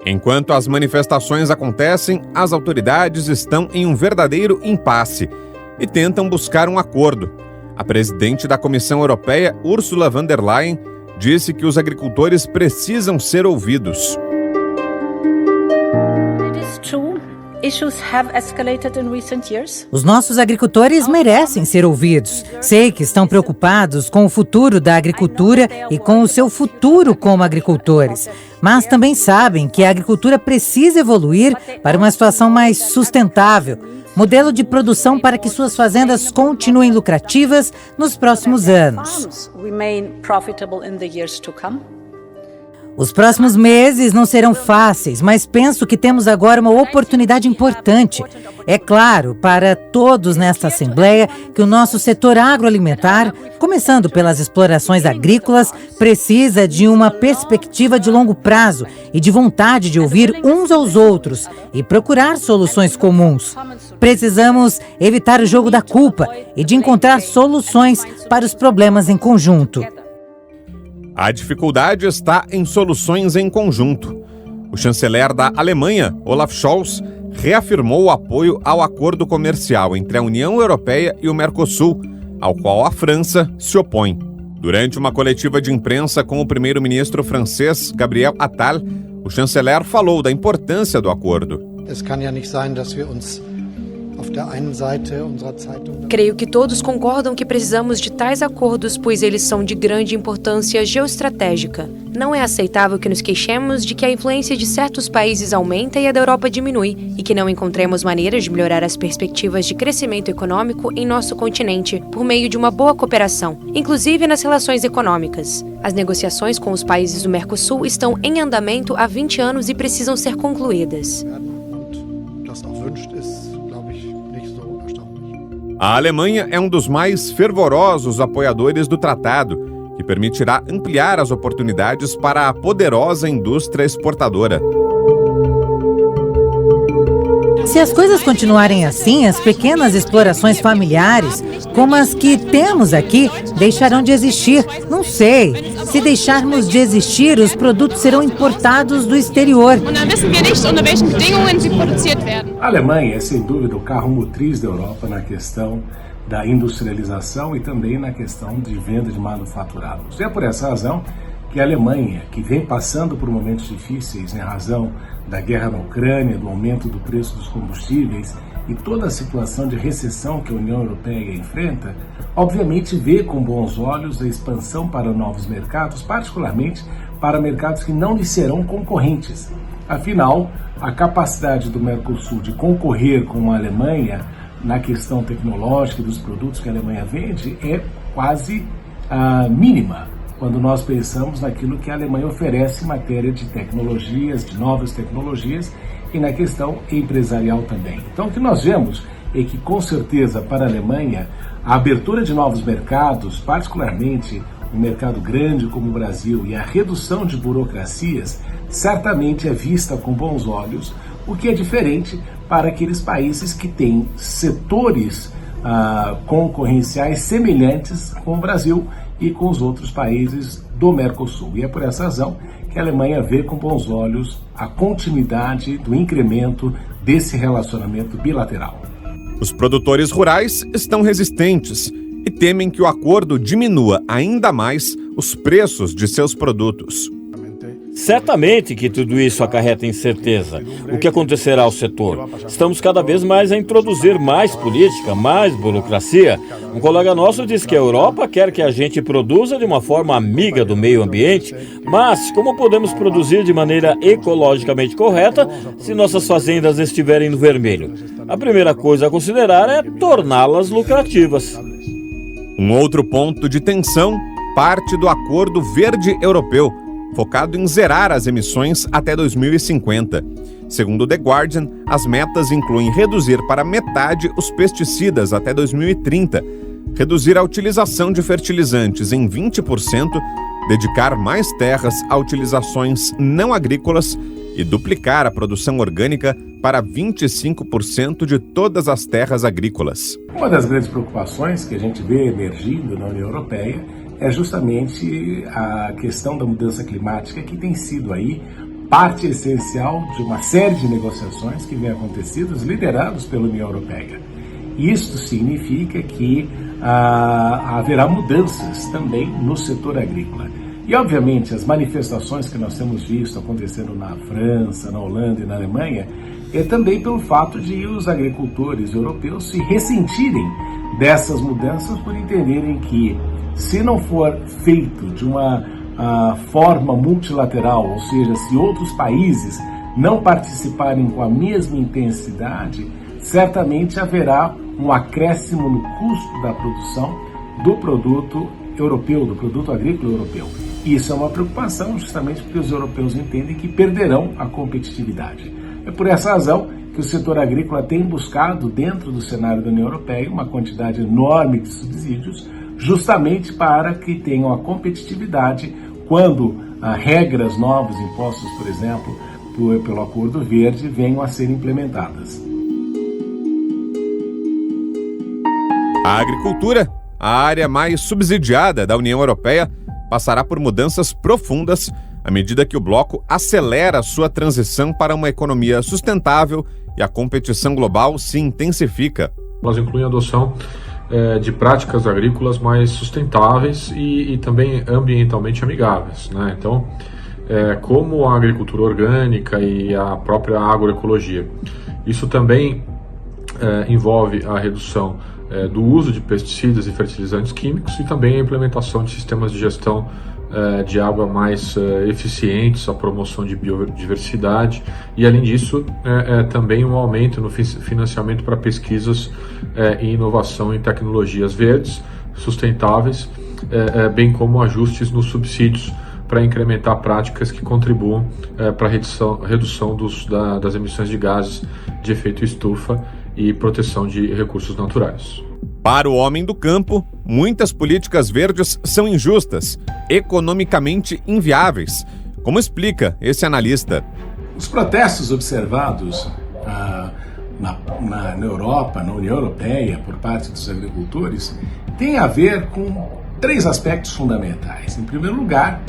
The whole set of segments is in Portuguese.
Enquanto as manifestações acontecem, as autoridades estão em um verdadeiro impasse e tentam buscar um acordo. A presidente da Comissão Europeia, Ursula von der Leyen, disse que os agricultores precisam ser ouvidos. Os nossos agricultores merecem ser ouvidos. Sei que estão preocupados com o futuro da agricultura e com o seu futuro como agricultores. Mas também sabem que a agricultura precisa evoluir para uma situação mais sustentável. Modelo de produção para que suas fazendas continuem lucrativas nos próximos anos. Os próximos meses não serão fáceis, mas penso que temos agora uma oportunidade importante. É claro, para todos nesta Assembleia, que o nosso setor agroalimentar, começando pelas explorações agrícolas, precisa de uma perspectiva de longo prazo e de vontade de ouvir uns aos outros e procurar soluções comuns. Precisamos evitar o jogo da culpa e de encontrar soluções para os problemas em conjunto. A dificuldade está em soluções em conjunto. O chanceler da Alemanha, Olaf Scholz, reafirmou o apoio ao acordo comercial entre a União Europeia e o Mercosul, ao qual a França se opõe. Durante uma coletiva de imprensa com o primeiro-ministro francês, Gabriel Attal, o chanceler falou da importância do acordo. Creio que todos concordam que precisamos de tais acordos, pois eles são de grande importância geoestratégica. Não é aceitável que nos queixemos de que a influência de certos países aumenta e a da Europa diminui, e que não encontremos maneiras de melhorar as perspectivas de crescimento econômico em nosso continente por meio de uma boa cooperação, inclusive nas relações econômicas. As negociações com os países do Mercosul estão em andamento há 20 anos e precisam ser concluídas. A Alemanha é um dos mais fervorosos apoiadores do tratado, que permitirá ampliar as oportunidades para a poderosa indústria exportadora. Se as coisas continuarem assim, as pequenas explorações familiares, como as que temos aqui, deixarão de existir. Não sei. Se deixarmos de existir, os produtos serão importados do exterior. A Alemanha é, sem dúvida, o carro motriz da Europa na questão da industrialização e também na questão de venda de manufaturados. E é por essa razão que a Alemanha, que vem passando por momentos difíceis em razão da guerra na Ucrânia, do aumento do preço dos combustíveis e toda a situação de recessão que a União Europeia enfrenta, obviamente vê com bons olhos a expansão para novos mercados, particularmente para mercados que não lhe serão concorrentes. Afinal, a capacidade do Mercosul de concorrer com a Alemanha na questão tecnológica dos produtos que a Alemanha vende é quase mínima, quando nós pensamos naquilo que a Alemanha oferece em matéria de tecnologias, de novas tecnologias e na questão empresarial também. Então, o que nós vemos é que, com certeza, para a Alemanha, a abertura de novos mercados, particularmente um mercado grande como o Brasil, e a redução de burocracias, certamente é vista com bons olhos, o que é diferente para aqueles países que têm setores concorrenciais semelhantes com o Brasil e com os outros países do Mercosul. E é por essa razão que a Alemanha vê com bons olhos a continuidade do incremento desse relacionamento bilateral. Os produtores rurais estão resistentes e temem que o acordo diminua ainda mais os preços de seus produtos. Certamente que tudo isso acarreta incerteza. O que acontecerá ao setor? Estamos cada vez mais a introduzir mais política, mais burocracia. Um colega nosso diz que a Europa quer que a gente produza de uma forma amiga do meio ambiente, mas como podemos produzir de maneira ecologicamente correta se nossas fazendas estiverem no vermelho? A primeira coisa a considerar é torná-las lucrativas. Um outro ponto de tensão parte do Acordo Verde Europeu, focado em zerar as emissões até 2050. Segundo The Guardian, as metas incluem reduzir para metade os pesticidas até 2030, reduzir a utilização de fertilizantes em 20%, dedicar mais terras a utilizações não agrícolas e duplicar a produção orgânica para 25% de todas as terras agrícolas. Uma das grandes preocupações que a gente vê emergindo na União Europeia é justamente a questão da mudança climática, que tem sido aí parte essencial de uma série de negociações que vem acontecendo, liderados pela União Europeia. Isto significa que haverá mudanças também no setor agrícola. E, obviamente, as manifestações que nós temos visto acontecendo na França, na Holanda e na Alemanha é também pelo fato de os agricultores europeus se ressentirem dessas mudanças por entenderem que, se não for feito de uma forma multilateral, ou seja, se outros países não participarem com a mesma intensidade, certamente haverá um acréscimo no custo da produção do produto europeu, do produto agrícola europeu. Isso é uma preocupação justamente porque os europeus entendem que perderão a competitividade. É por essa razão que o setor agrícola tem buscado, dentro do cenário da União Europeia, uma quantidade enorme de subsídios, justamente para que tenham a competitividade quando regras novas impostas, por exemplo, pelo Acordo Verde, venham a ser implementadas. A agricultura, a área mais subsidiada da União Europeia, passará por mudanças profundas à medida que o bloco acelera sua transição para uma economia sustentável e a competição global se intensifica. Elas incluem a adoção de práticas agrícolas mais sustentáveis e também ambientalmente amigáveis, né? Então, como a agricultura orgânica e a própria agroecologia. Isso também envolve a redução do uso de pesticidas e fertilizantes químicos e também a implementação de sistemas de gestão de água mais eficientes, a promoção de biodiversidade e, além disso, também um aumento no financiamento para pesquisas e inovação em tecnologias verdes, sustentáveis, bem como ajustes nos subsídios para incrementar práticas que contribuam para a redução das emissões de gases de efeito estufa e proteção de recursos naturais. Para o homem do campo, muitas políticas verdes são injustas, economicamente inviáveis, como explica esse analista. Os protestos observados na Europa, na União Europeia, por parte dos agricultores, têm a ver com 3 aspectos fundamentais. Em primeiro lugar,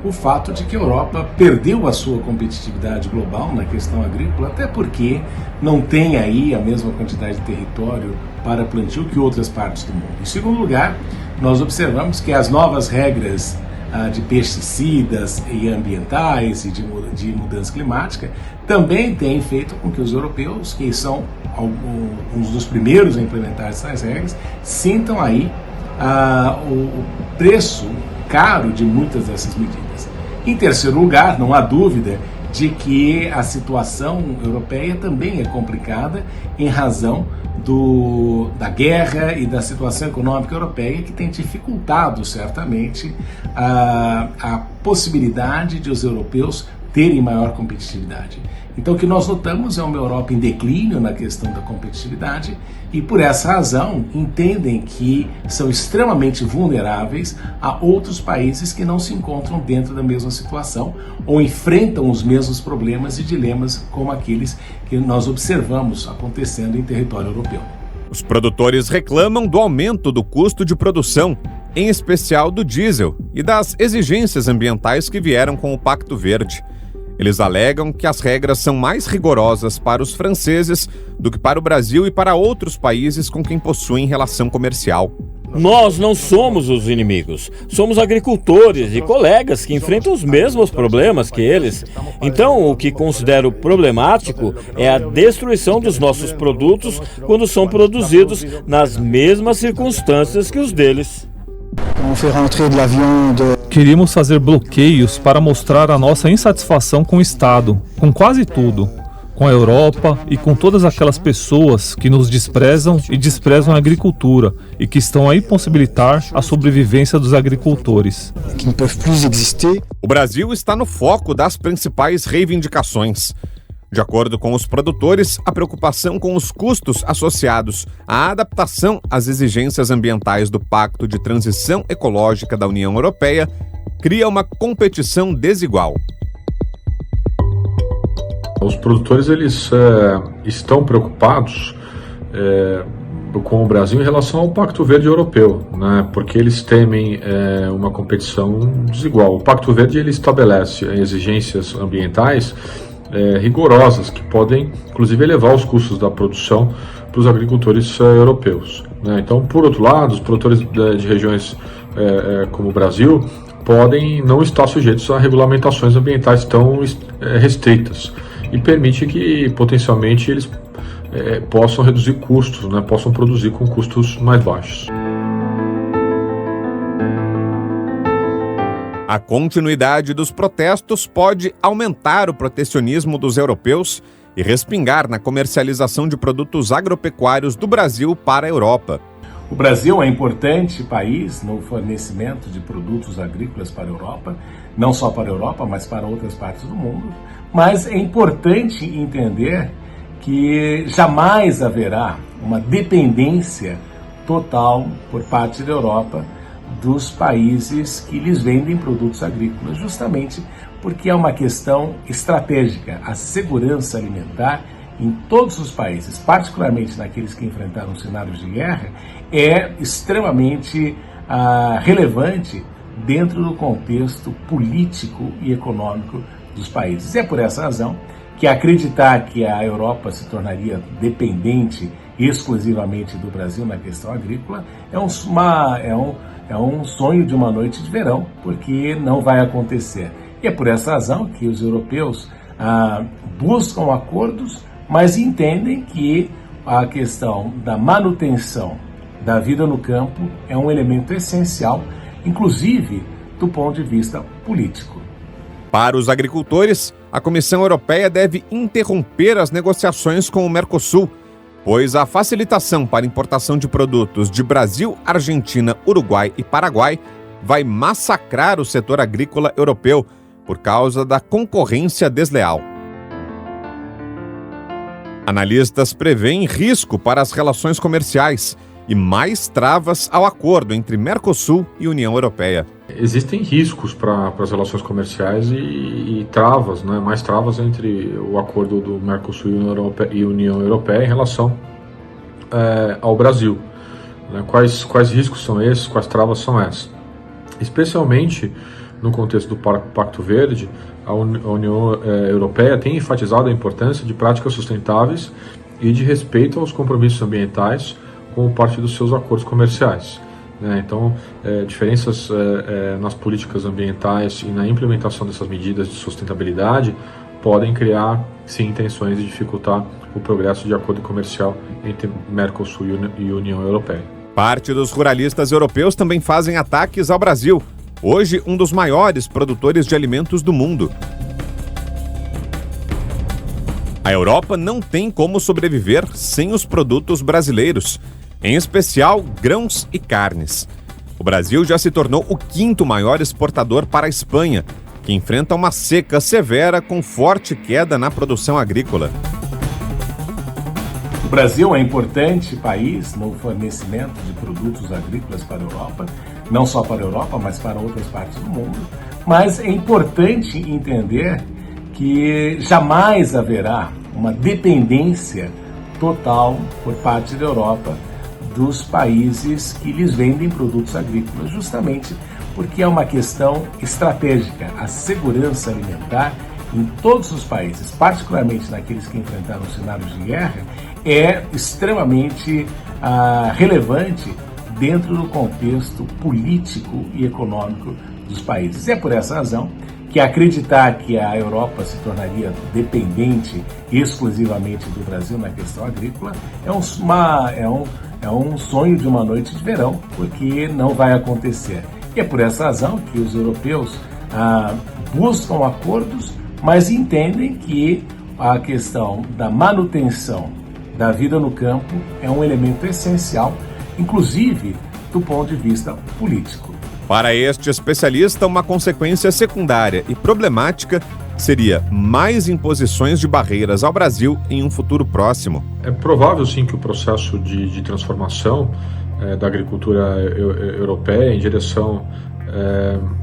o fato de que a Europa perdeu a sua competitividade global na questão agrícola, até porque não tem aí a mesma quantidade de território para plantio que outras partes do mundo. Em segundo lugar, nós observamos que as novas regras de pesticidas e ambientais e de mudança climática também têm feito com que os europeus, que são alguns dos primeiros a implementar essas regras, sintam aí o preço caro de muitas dessas medidas. Em terceiro lugar, não há dúvida de que a situação europeia também é complicada em razão da guerra e da situação econômica europeia, que tem dificultado certamente a possibilidade de os europeus terem maior competitividade. Então, o que nós notamos é uma Europa em declínio na questão da competitividade e, por essa razão, entendem que são extremamente vulneráveis a outros países que não se encontram dentro da mesma situação ou enfrentam os mesmos problemas e dilemas como aqueles que nós observamos acontecendo em território europeu. Os produtores reclamam do aumento do custo de produção, em especial do diesel e das exigências ambientais que vieram com o Pacto Verde. Eles alegam que as regras são mais rigorosas para os franceses do que para o Brasil e para outros países com quem possuem relação comercial. Nós não somos os inimigos, somos agricultores e colegas que enfrentam os mesmos problemas que eles. Então, o que considero problemático é a destruição dos nossos produtos quando são produzidos nas mesmas circunstâncias que os deles. Queríamos fazer bloqueios para mostrar a nossa insatisfação com o Estado, com quase tudo, com a Europa e com todas aquelas pessoas que nos desprezam e desprezam a agricultura e que estão a impossibilitar a sobrevivência dos agricultores. O Brasil está no foco das principais reivindicações. De acordo com os produtores, a preocupação com os custos associados à adaptação às exigências ambientais do Pacto de Transição Ecológica da União Europeia cria uma competição desigual. Os produtores eles estão preocupados com o Brasil em relação ao Pacto Verde Europeu, né, porque eles temem uma competição desigual. O Pacto Verde ele estabelece exigências ambientais rigorosas que podem, inclusive, elevar os custos da produção para os agricultores europeus, né. Então, por outro lado, os produtores de regiões como o Brasil podem não estar sujeitos a regulamentações ambientais tão restritas e permite que, potencialmente, eles possam reduzir custos, né, possam produzir com custos mais baixos. A continuidade dos protestos pode aumentar o protecionismo dos europeus e respingar na comercialização de produtos agropecuários do Brasil para a Europa. O Brasil é um importante país no fornecimento de produtos agrícolas para a Europa, não só para a Europa, mas para outras partes do mundo. Mas é importante entender que jamais haverá uma dependência total por parte da Europa dos países que lhes vendem produtos agrícolas, justamente porque é uma questão estratégica. A segurança alimentar em todos os países, particularmente naqueles que enfrentaram cenários de guerra, é extremamente relevante dentro do contexto político e econômico dos países. É por essa razão que acreditar que a Europa se tornaria dependente exclusivamente do Brasil na questão agrícola é um sonho de uma noite de verão, porque não vai acontecer. E é por essa razão que os europeus buscam acordos, mas entendem que a questão da manutenção da vida no campo é um elemento essencial, inclusive do ponto de vista político. Para os agricultores, a Comissão Europeia deve interromper as negociações com o Mercosul, pois a facilitação para importação de produtos de Brasil, Argentina, Uruguai e Paraguai vai massacrar o setor agrícola europeu por causa da concorrência desleal. Analistas preveem risco para as relações comerciais e mais travas ao acordo entre Mercosul e União Europeia. Existem riscos para as relações comerciais e travas, né, mais travas entre o acordo do Mercosul e União Europeia em relação ao Brasil. Né? Quais riscos são esses? Quais travas são essas? Especialmente no contexto do Pacto Verde, a União Europeia tem enfatizado a importância de práticas sustentáveis e de respeito aos compromissos ambientais como parte dos seus acordos comerciais. Então, diferenças nas políticas ambientais e na implementação dessas medidas de sustentabilidade podem criar, sim, intenções de dificultar o progresso de acordo comercial entre Mercosul e União Europeia. Parte dos ruralistas europeus também fazem ataques ao Brasil, hoje um dos maiores produtores de alimentos do mundo. A Europa não tem como sobreviver sem os produtos brasileiros, em especial grãos e carnes. O Brasil já se tornou o quinto maior exportador para a Espanha, que enfrenta uma seca severa com forte queda na produção agrícola. O Brasil é um importante país no fornecimento de produtos agrícolas para a Europa, não só para a Europa, mas para outras partes do mundo. Mas é importante entender que jamais haverá uma dependência total por parte da Europa dos países que lhes vendem produtos agrícolas, justamente porque é uma questão estratégica. A segurança alimentar em todos os países, particularmente naqueles que enfrentaram cenários de guerra, é extremamente relevante dentro do contexto político e econômico dos países. É por essa razão que acreditar que a Europa se tornaria dependente exclusivamente do Brasil na questão agrícola é um sonho de uma noite de verão, porque não vai acontecer. E é por essa razão que os europeus buscam acordos, mas entendem que a questão da manutenção da vida no campo é um elemento essencial, inclusive do ponto de vista político. Para este especialista, uma consequência secundária e problemática seria mais imposições de barreiras ao Brasil em um futuro próximo. É provável, sim, que o processo de transformação da agricultura europeia em direção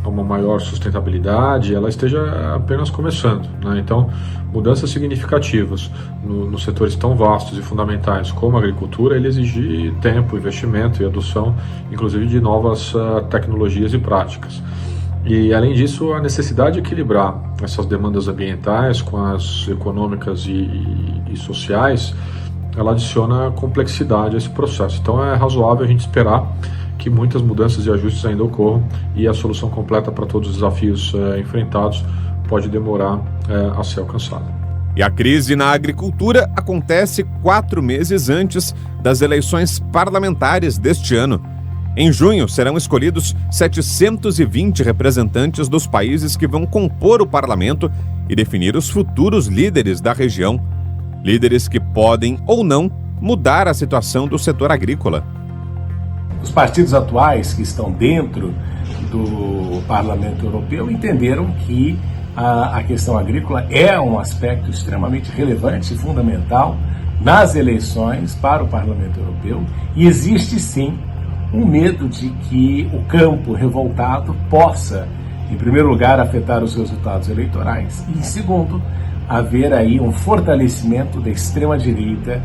uma maior sustentabilidade, ela esteja apenas começando, né? Então, mudanças significativas nos setores tão vastos e fundamentais como a agricultura, ele exige tempo, investimento e adoção, inclusive de novas tecnologias e práticas. E, além disso, a necessidade de equilibrar essas demandas ambientais com as econômicas e sociais, ela adiciona complexidade a esse processo. Então, é razoável a gente esperar que muitas mudanças e ajustes ainda ocorram e a solução completa para todos os desafios enfrentados pode demorar a ser alcançada. E a crise na agricultura acontece 4 meses antes das eleições parlamentares deste ano. Em junho, serão escolhidos 720 representantes dos países que vão compor o parlamento e definir os futuros líderes da região. Líderes que podem ou não mudar a situação do setor agrícola. Os partidos atuais que estão dentro do Parlamento Europeu entenderam que a questão agrícola é um aspecto extremamente relevante e fundamental nas eleições para o Parlamento Europeu, e existe sim um medo de que o campo revoltado possa, em primeiro lugar, afetar os resultados eleitorais e, em segundo, haver aí um fortalecimento da extrema-direita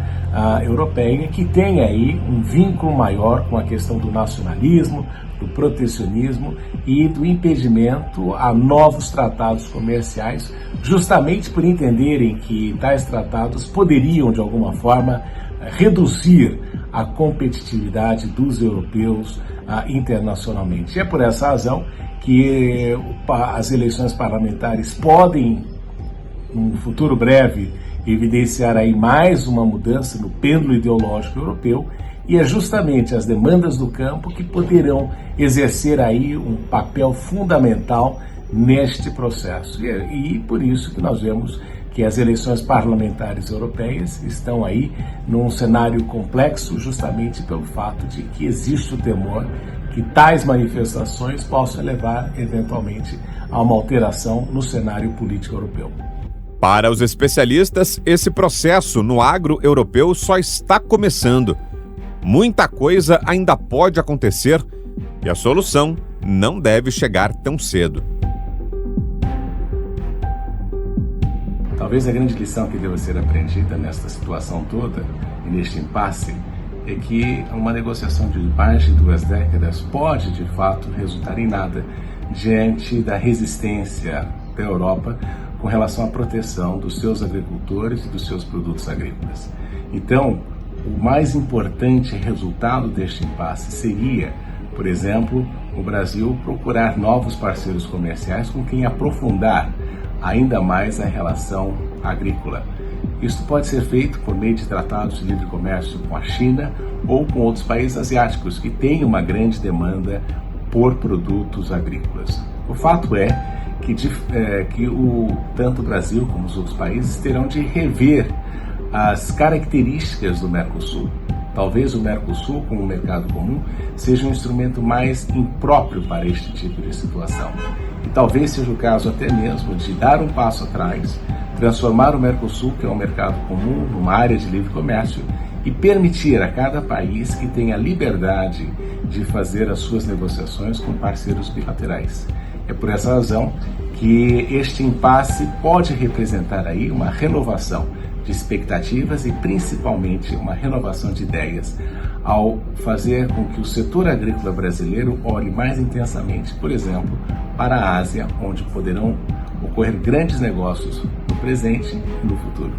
europeia, que tem aí um vínculo maior com a questão do nacionalismo, do protecionismo e do impedimento a novos tratados comerciais, justamente por entenderem que tais tratados poderiam, de alguma forma, reduzir a competitividade dos europeus internacionalmente. E é por essa razão que as eleições parlamentares podem, num futuro breve, evidenciar aí mais uma mudança no pêndulo ideológico europeu, e é justamente as demandas do campo que poderão exercer aí um papel fundamental neste processo. E por isso que nós vemos que as eleições parlamentares europeias estão aí num cenário complexo, justamente pelo fato de que existe o temor que tais manifestações possam levar, eventualmente, a uma alteração no cenário político europeu. Para os especialistas, esse processo no agro europeu só está começando. Muita coisa ainda pode acontecer e a solução não deve chegar tão cedo. Talvez a grande lição que deva ser aprendida nesta situação toda e neste impasse é que uma negociação de mais de 2 décadas pode, de fato, resultar em nada diante da resistência da Europa com relação à proteção dos seus agricultores e dos seus produtos agrícolas. Então, o mais importante resultado deste impasse seria, por exemplo, o Brasil procurar novos parceiros comerciais com quem aprofundar ainda mais a relação agrícola. Isso pode ser feito por meio de tratados de livre comércio com a China ou com outros países asiáticos que têm uma grande demanda por produtos agrícolas. O fato é que tanto o Brasil como os outros países terão de rever as características do Mercosul. Talvez o Mercosul, como mercado comum, seja um instrumento mais impróprio para este tipo de situação. E talvez seja o caso até mesmo de dar um passo atrás, transformar o Mercosul, que é um mercado comum, numa área de livre comércio e permitir a cada país que tenha liberdade de fazer as suas negociações com parceiros bilaterais. É por essa razão que este impasse pode representar aí uma renovação de expectativas e principalmente uma renovação de ideias ao fazer com que o setor agrícola brasileiro olhe mais intensamente, por exemplo, para a Ásia, onde poderão ocorrer grandes negócios no presente e no futuro.